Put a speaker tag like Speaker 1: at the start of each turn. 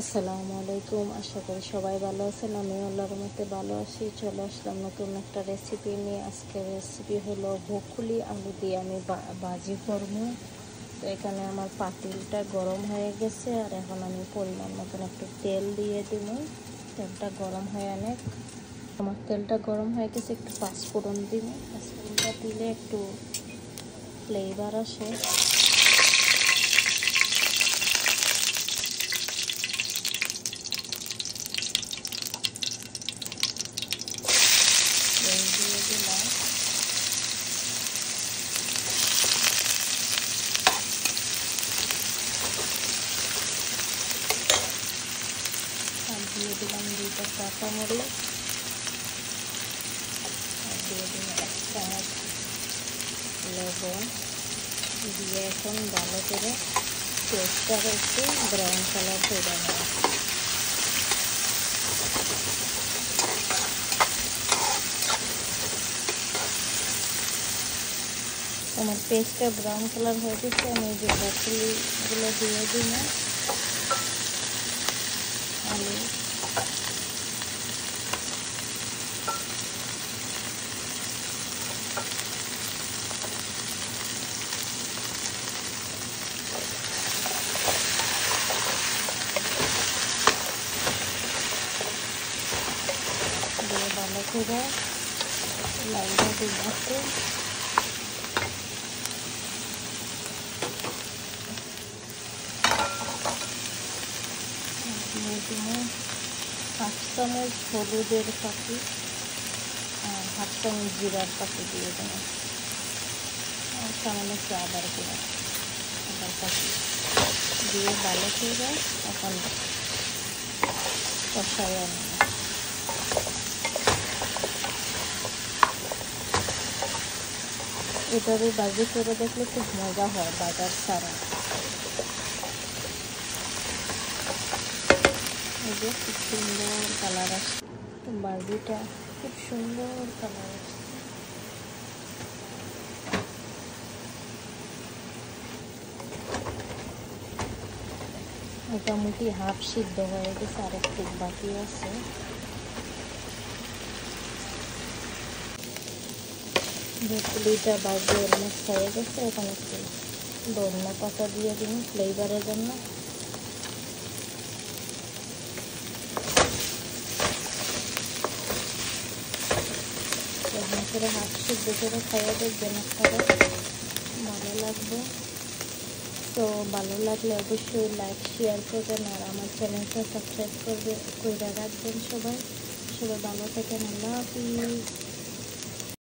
Speaker 1: আসসালামু আলাইকুম। আশা করি সবাই ভালো আছেন। আমি আল্লাহর রহমতে ভালো আছি। চলে আসলাম নতুন একটা রেসিপি নিয়ে। আজকের রেসিপি হলো ব্রকলি আলু দিয়ে আমি ভাজি করব। তো এখানে আমার পাতিলটা গরম হয়ে গেছে, আর এখন আমি পরিমাণ মতন একটু তেল দিয়ে দিব। তেলটা গরম হয়ে অনেক আমার তেলটা গরম হয়ে গেছে, একটু পাঁচফোড়ন দিব। পাঁচফোড়নটা দিলে একটু ফ্লেভার আসে। দিয়ে দিলাম দিয়ে দিলাম 2টা কাঁচামরিচ, আর দিয়ে দিলাম 1 চামচ লবণ দিয়ে এখন ভালো করে পেস্টটা একটু ব্রাউন কালার করে নেব। আমার পেস্টটা ব্রাউন কালার হয়ে গেছে। আমি যে ব্রকলিগুলো দিয়ে দিই না আলু, দিয়ে ভালো করে লাইনটা দিতে দিয়ে দিনে 1/2 চামচ হলুদের পাখি আর 1/2 চামচ জিরার পাখি দিয়ে দেবো, আর সামান্য একটু আদার গুঁড়া, আদার পাখি দিয়ে ভালো করে এখন কষাই আনবো। এভাবে ভাজি করে দেখলে খুব মজা হয় বাজার ছাড়া। এই যে খুব সুন্দর কালার আসছে, ভাজিটা খুব সুন্দর কালার আসছে। মোটামুটি হাফ সিদ্ধ হয়ে গেছে, আর একটু বাকি আছে। ব্রকলিটা ভাজি অলমোস্ট হয়ে গেছে। এখন একটু ধনিয়া পাতা দিয়ে দিন ফ্লেভারের জন্য। এমন করে হাফ সিদ্ধ করে খাইয়ে দেখবেন, আপনারা ভালো লাগবে। তো ভালো লাগলে অবশ্যই লাইক শেয়ার করবেন, আর আমার চ্যানেলটা সাবস্ক্রাইব করে রাখবেন। সবাই ভালো থাকেন। আল্লাহ হাফিজ।